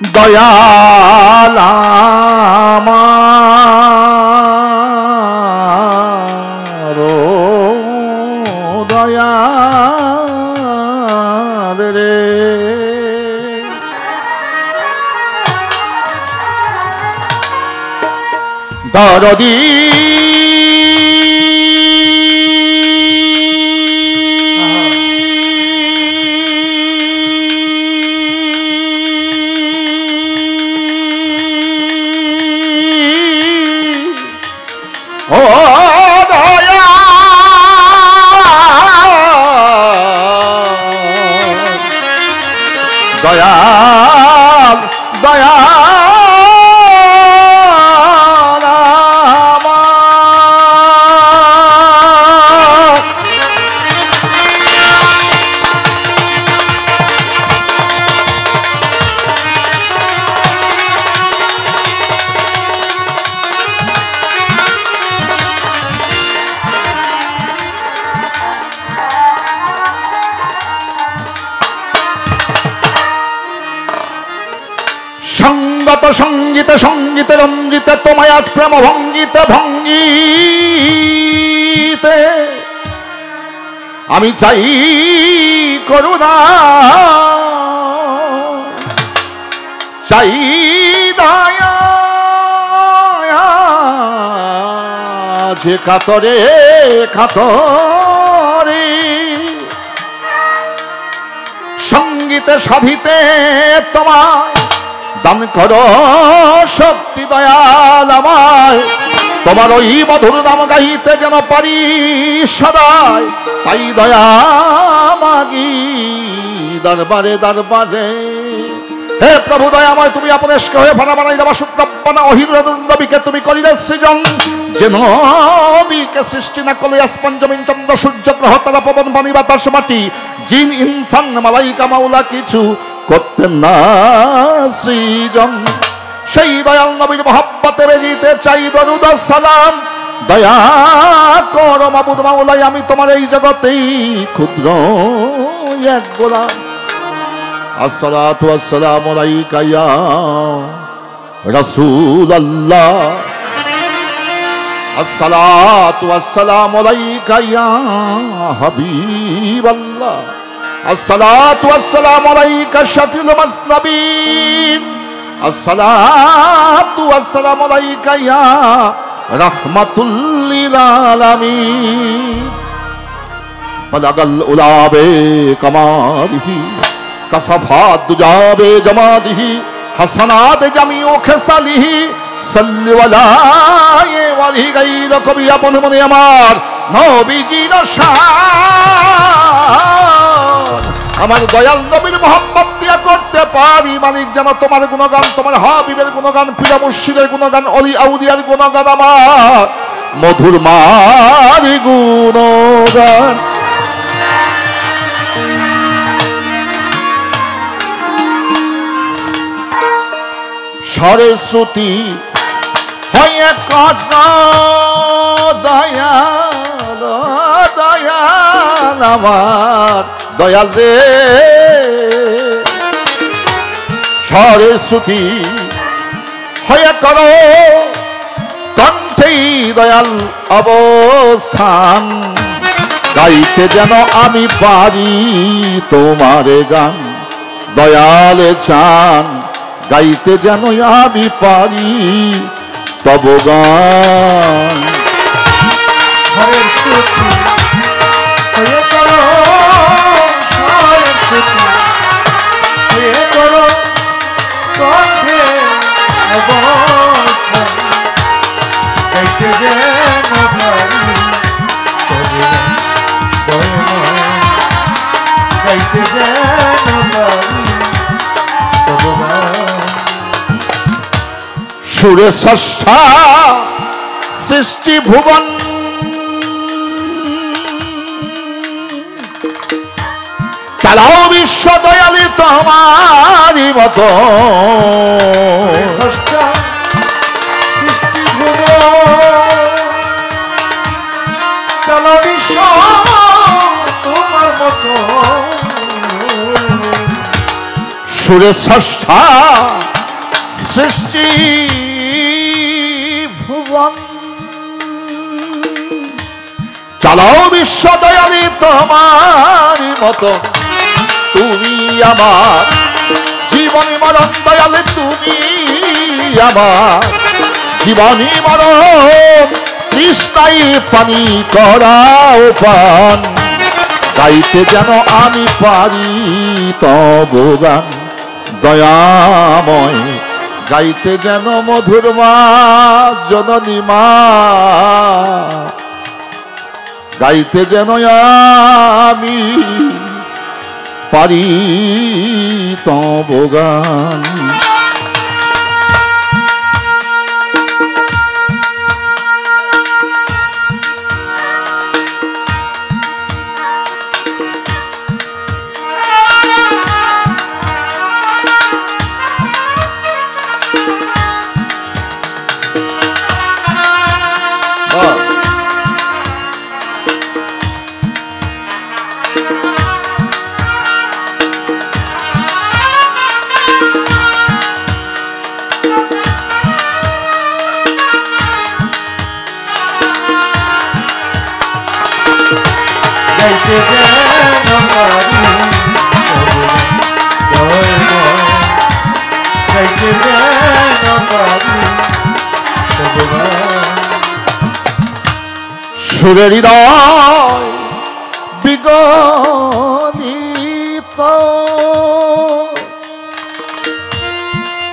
দয়াল আমার দয়াল রে, দরদি ও দয়া দয়াল দয়াল সঙ্গত সঙ্গীতে সঙ্গীতে রঞ্জিতে তোমায় আজ প্রেম ভঙ্গিতে ভঙ্গিতে আমি চাই করুণা, চাই দয়া, যে কাতরে কাতরে সঙ্গীতে সাধিতে তোমায় দান করো শক্তি দয়াল আমায়, তোমার ওই মধুর নাম গাইতে যেন পারি সদাই, তাই দয়া মাগি দরবারে দরবারে। হে প্রভু দয়াময়, তুমি আপনেষ্ক হয়ে ভাড়া বানাই দেবা শুক্রব্বানা অহিরবিকে তুমি করিলে সৃজন, যে নবিকে সৃষ্টি না করলে আসমান জমিন চন্দ্র সূর্য গ্রহ তারা পবন পানি বাতাস মাটি জিন ইনসান মালাইকা মাওলা কিছু করতেন না সৃজন। সেই দয়াল নবীর মহব্বতে বেজিতে চাই দরুদ সালাম, দয়া করো মাবুদ মাওলাই, আমি তোমার এই জগতেই ক্ষুদ্র এক গোলাম। আসসালাতু ওয়াসসালামু আলাইকা ইয়া রাসূলুল্লাহ, আসসালাতু ওয়াসসালামু আলাইকা ইয়া হাবিবাল্লাহ, আসসালাতু ওয়াসসালামু আলাইকা শাফিউল মুসনাবিন, আসসালাতু ওয়াসসালামু আলাইকা ইয়া রাহমাতুল লিল আলামিন। বালাগাল উলাবে কামালিহি কাসাফাত দুজাবে জামাদিহি হাসানাত জামিউ খেসালিহি, সাল্লি ওয়ালায়ে ওয়ালিহি গাইল কবি আপন মনে আমার নবীজির শান, আমার দয়াল নবীর মহব্বত দিয়া করতে পারি মালিক, যেন তোমার গুণগান, তোমার হাবিবের গুণগান, পীর মুর্শিদের গুণগান, অলি আউলিয়ার গুণগান, আমার মধুর মারি গুণগান। সরস্বতী হয়ে কর্ণ দয়াল দয়াল আমার দয়াল রে, সরস্বতী হয়ে করো কণ্ঠেই দয়াল অবস্থান, গাইতে যেন আমি পারি তোমার গান দয়ালে চান, গাইতে যেন আমি পারি তব গান। সুরে ষষ্ঠা সৃষ্টি ভুবন, চালাও বিশ্ব দয়ালি তোমারই মতো, ষষ্ঠা সৃষ্টি ভুবন চালাও বিশ্ব তোমার মতো, সুরে স্রষ্টা সৃষ্টি ভুবন চালাও বিশ্ব দয়ালি তোমার মতো তুমি আমার জীবনী মরণ দয়ালে তুমি আমার জীবনী মরণ তৃষ্ণায় পানি করাও পান গাইতে যেন আমি পারি তব গান দয়াময় গাইতে যেন মধুর মা জননী মা গাইতে যেন আমি পারি তব গান সুরের হৃদয় বিগলিত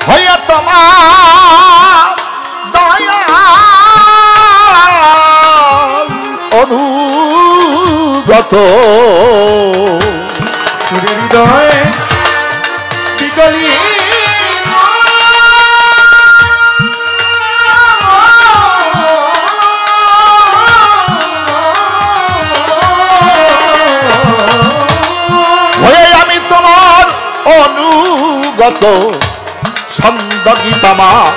হইয়া তোমার দয়া অনুগত সুরের হৃদয় বিগলিত অনুগত ছন্দ গীত আমার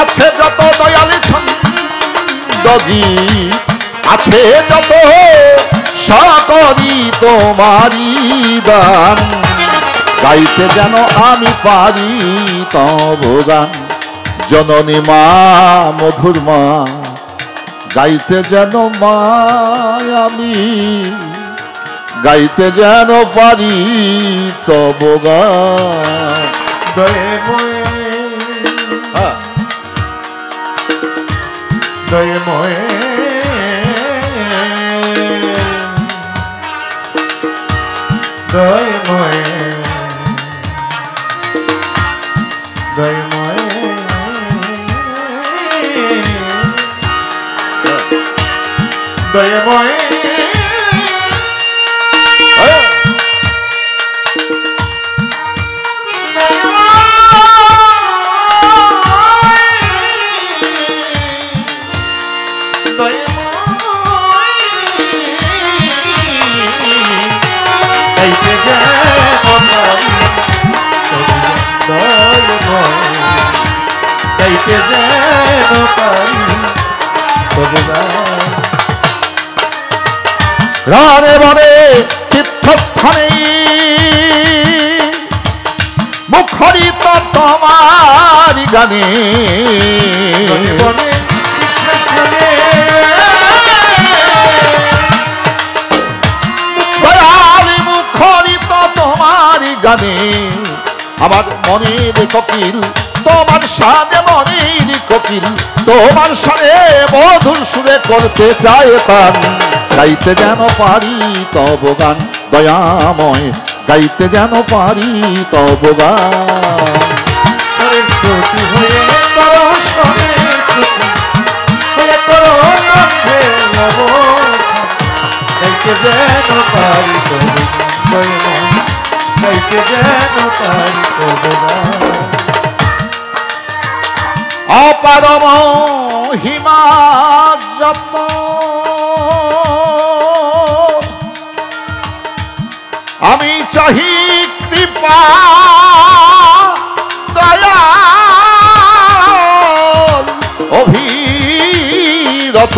আছে যত দয়ালি ছন্দ গীত আছে যত সকরি তোমারি দান গাইতে যেন আমি পারি তব গান জননী মা মধুর মা গাইতে যেন মা আমি গাইতে যেন পারি তব গান দয়ে ময়ে দয়ে ময়ে দয়ে ময়ে দয়ে ময়ে দয়ে ময়ে রানে বনে তীর্থস্থানে মুখরিত তোমার গানে দয়ালি মুখরিত তোমার গানে আমার মনের কোকিল তোমার সাথে মনের কোকিল তোমার সাথে মধুর সুরে করতে চায় তান গাইতে যেন পারি তব গান দয়াময় গাইতে যেন পারি তব গান গাইতে যেন পারি তব গাইতে যেন পারি তব অপার মহিমা যত আমি চাহি কৃপা দয়া অভিরত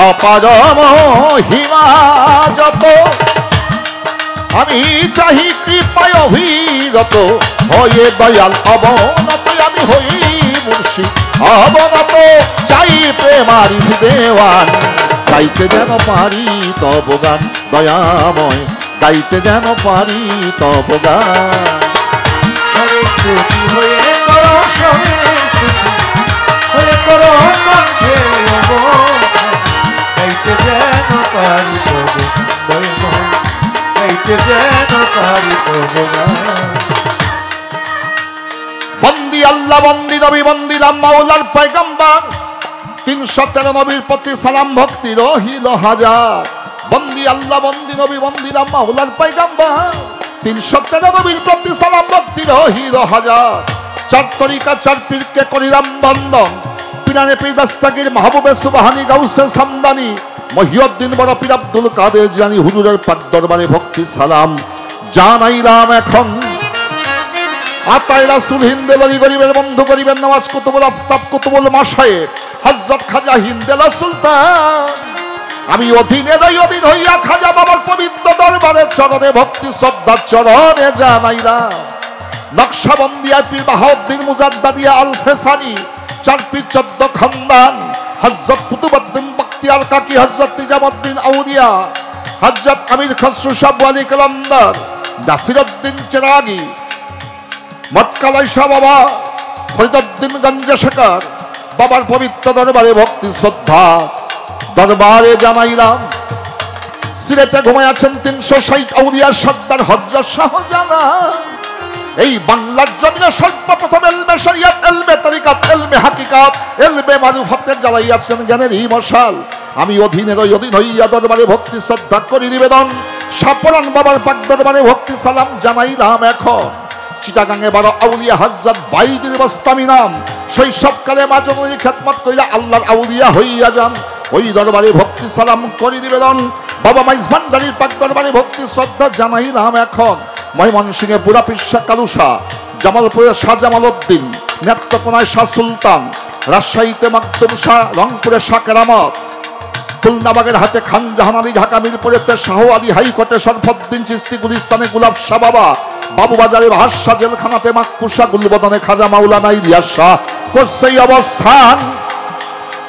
অপার মহিমা যত, আমি চাহি কৃপায় অভিরত, হয়ে দয়াল অবনত আমি হই মুর্শিদ অবনত, চাই প্রেমারি দেওয়ান, গাইতে যেন পারি তব গান দয়াময়, গাইতে যেন পারি তব গান। হয়ে করো হয়ে করো কণ্ঠে গাইতে যেন পারি তবু দয়াময়, গাইতে যেন পারি তবু গান। বন্দি আল্লাহ বন্দি নবী বন্দিলাম মাওলার পয়গম্বর, 313 নবীর প্রতি সালাম ভক্তি রহিল হাজার। বন্দি আল্লাহ বন্দি নবী বন্দিলাম মাওলার পয়গম্বর, 313 নবীর প্রতি সালাম ভক্তি রহিল হাজার। 4 তরিকা 4 পীরকে করিলাম বন্দন, পিরানে পীর দস্তগীর মাহবুবে সুবহানি গাউসে সামদানি, মহিউদ্দিন বড় পীর আব্দুল কাদের জিলানী হুজুরের পাক দরবারে ভক্তি সালাম জানাইলাম এখন। আতাই রাসূল হিন্দেলারি গরিবের বন্ধু গরিবের নামাজ কুতুবুল আফতাব কুতুবুল মাশায়েখ হযরত খাজা হিন্দেলা সুলতান, আমি অধীন হইয়া খাজা বাবার পবিত্র দরবারে চরণে ভক্তি শ্রদ্ধা চরণে জানাইলাম। নকশবন্দিয়া পীর বাহাউদ্দিন মুজাদ্দাদিয়া আল ফেসানি, 4 পীর 14 খানদান, হযরত কুতুবউদ্দিন বখতিয়ার কাকি, হযরত নিজামউদ্দিন আউলিয়া, হযরত আমির খসরু শাহ ওয়ালি কালান্দার, নাসিরউদ্দিন চিরাগী, মটকালাই শাহ বাবা, ফরিদউদ্দিন গঞ্জে শেখর, বাবার পবিত্র দরবারে ভক্তি শ্রদ্ধা দরবারে জানাইলাম। সিলেটে ঘুমায় আছেন 360 আউলিয়ার সর্দার হযরত শাহজালাল, এই বাংলার জমিনে সর্বপ্রথম এলমে শরিয়ত এলমে তরিকাত এলমে হাকিকাত এলমে মারুফাতের জ্বালাইয়াছেন জ্ঞানের এই মশাল। আমি অধীন হইয়া দরবারে ভক্তি শ্রদ্ধা করি নিবেদন, সাপরান বাবার পাক দরবারে ভক্তি সালাম জানাইলাম এখন। চিটাগাঙে 12 আউলিয়া হযরত বাইজির বস্তামি নাম, শৈশবকালে মা জননীর খেদমত কইরা আল্লাহর আউলিয়া হইয়া যান, ওই দরবারে ভক্তি সালাম করি নিবেদন। বাবা মাইজ ভান্ডারীর পাক দরবারে ভক্তি শ্রদ্ধা জানাইলাম এখন। ময়মনসিংহে পুরা পিসা কালুসা, জামালপুরে শাহ জামালউদ্দিন, নেত্রকোনায় শাহ সুলতান, রাজশাহীতে মাকদুম শাহ, রংপুরে শাহ কেরামত, খুলনাবাগের হাতে খান জাহান আলী, ঢাকা মিরপুরেতে শাহ আলী, হাইকোর্টে শরফুদ্দিন চিশতি, গুলিস্তানে গুলাব শাহ বাবা, বাবুবাজারে ভাষা জেলখানাতে মাককুশা, গুলবদনে খাজা মাওলানা ইলিয়াস শাহ করছে অবস্থান।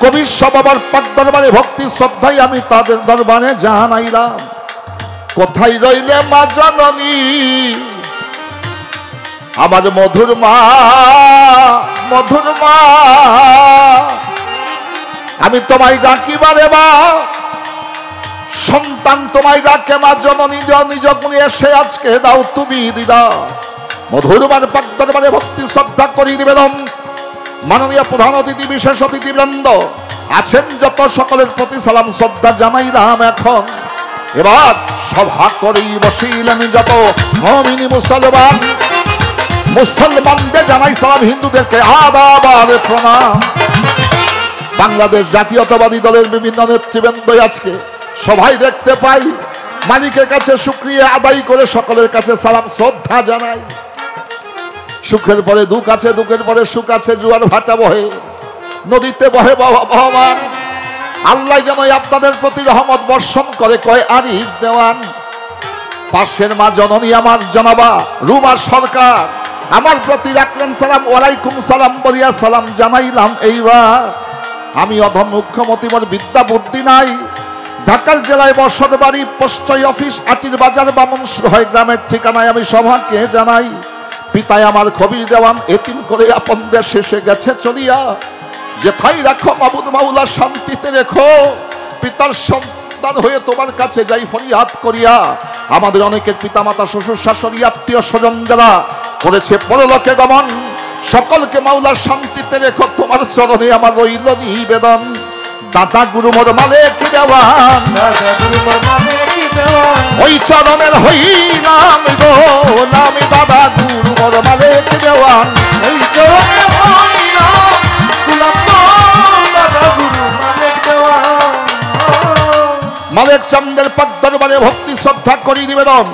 কবির শাহ বাবার পাক দরবারে ভক্তি শ্রদ্ধায় আমি তাদের দরবারে জানাইলাম। কোথায় রইলে মা জননী আমার মধুর মা, মধুর মা, আমি তোমায় ডাকিবারে মা, সন্তান তোমায় ডাকে মা জননী, নিজ গুণে এসে আজকে দাও তুমি দিদা। মধুর মার পাক দরবারে ভক্তি শ্রদ্ধা করি নিবেদন। মাননীয় প্রধান অতিথি বিশেষ অতিথিবৃন্দ আছেন যত, সকলের প্রতি সালাম শ্রদ্ধা জানাইলাম এখন। এবার সভা করেই বসিলেন যত মুমিন মুসলমান, মুসলমানদের জানাই সালাম, হিন্দুদেরকে আদাব আর প্রণাম। বাংলাদেশ জাতীয়তাবাদী দলের বিভিন্ন নেতৃবৃন্দ আজকে সবাই দেখতে পাই, মালিকের কাছে শুকরিয়া আদায় করে সকলের কাছে সালাম শ্রদ্ধা জানাই। সুখের পরে দুঃখ আছে, দুঃখের পরে সুখ আছে, জোয়ার ভাটা বহে, নদীতে বহে বহমান। আল্লাহ যেন আপনাদের প্রতি রহমত বর্ষণ করে, কয় আরিফ দেওয়ান। পাশের মা জননী আমার জনাবা রুমা সরকার আমার প্রতি রাখলেন সালাম, ওয়ালাইকুম সালাম বলিয়া সালাম জানাইলাম। এইবার আমি অধম মুখ্যমন্ত্রী, মোর বিদ্যা বুদ্ধি নাই, ঢাকার জেলায় বসত বাড়ি, পোস্ট অফিস, আটির বাজার, বামনসুরহাই গ্রামের ঠিকানায় আমি সভাকে জানাই। পিতায় আমার খবির দেওয়ান, এতিম করে আপন দেশ শেষে গেছে চলিয়া, যেথায় রাখো মাবুদ মাওলা শান্তিতে রেখো। পিতার সন্তান হয়ে তোমার কাছে যাই ফরিয়াদ করিয়া। আমাদের অনেকের পিতামাতা শ্বশুর শাশুড়ি আত্মীয় স্বজন যারা করেছে পরলোকে গমন, সকলকে মাওলার শান্তিতে রেখো, তোমার চরণে আমার রইল নিবেদন। দাদা গুরু মোর মালিক দেওয়ান, ওই চরণের হইলাম গো নামি, দাদা গুরু মোর মালিক দেওয়ান, ওই চরণে হইলাম দাদা গুরু মালিক দেওয়ান। মালিক চন্দ্রের পাক দরবারে ভক্তি শ্রদ্ধা করি নিবেদন।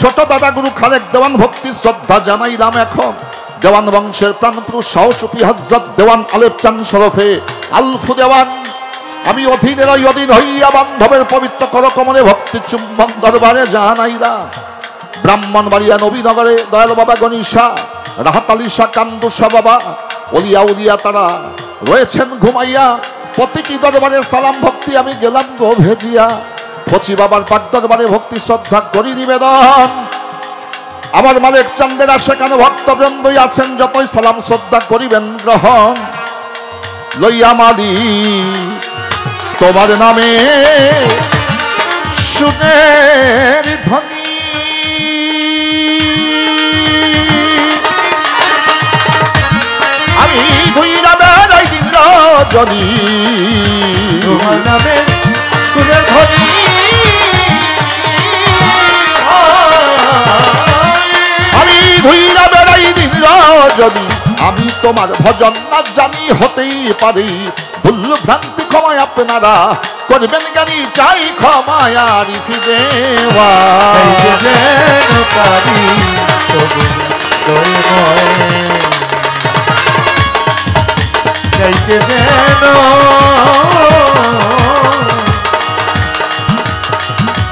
ছোট দাদা গুরু খালেক দেওয়ান ভক্তি শ্রদ্ধা জানাইলাম এখন। দেওয়ান বংশের প্রাণপুরুষ সাহসুফি হযরত দেওয়ান আলেপ চান শরফে আলফু দেওয়ান, আমি অধীনের ওই অধীন হইয়া বান্ধবের পবিত্র করকমলে ভক্তি চুম্বন দরবারে জানাইলা। ব্রাহ্মণবাড়িয়া নবীনগরে দয়াল বাবা গণিসা, রাহাতালি শাহ, কান্দুসা বাবা, অলিয়া উলিয়া তারা রয়েছেন ঘুমাইয়া। প্রতিটি দরবারে সালাম ভক্তি আমি গেলাম গো ভেজিয়া। ফচি বাবার পাক দরবারে ভক্তি শ্রদ্ধা করি নিবেদন। আমার মালিক চান্দেরা সেখানে ভক্তবৃন্দই আছেন, যতই সালাম শ্রদ্ধা করিবেন গ্রহণ। লইয়া মালি তোমার নামে সুনের ধ্বনি, আমি ঘুইরা বেড়াই দিন রজনী। তোমার নামে সুরের ধ্বনি, আমি ঘুইরা বেড়াই দিন রজনী। আমি তোমার ভজন না জানি, হতেই পারি ভুল ভ্রান্তি, ক্ষমায় আপনারা করবেন জ্ঞানী, চাই ক্ষমায় আরিফি দেওয়া। গাইতে যেন পারি তবু দয়াময়, গাইতে যেন,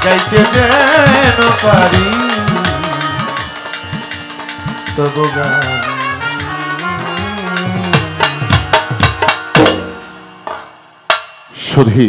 গাইতে যেন পারি তবু গান। শুধু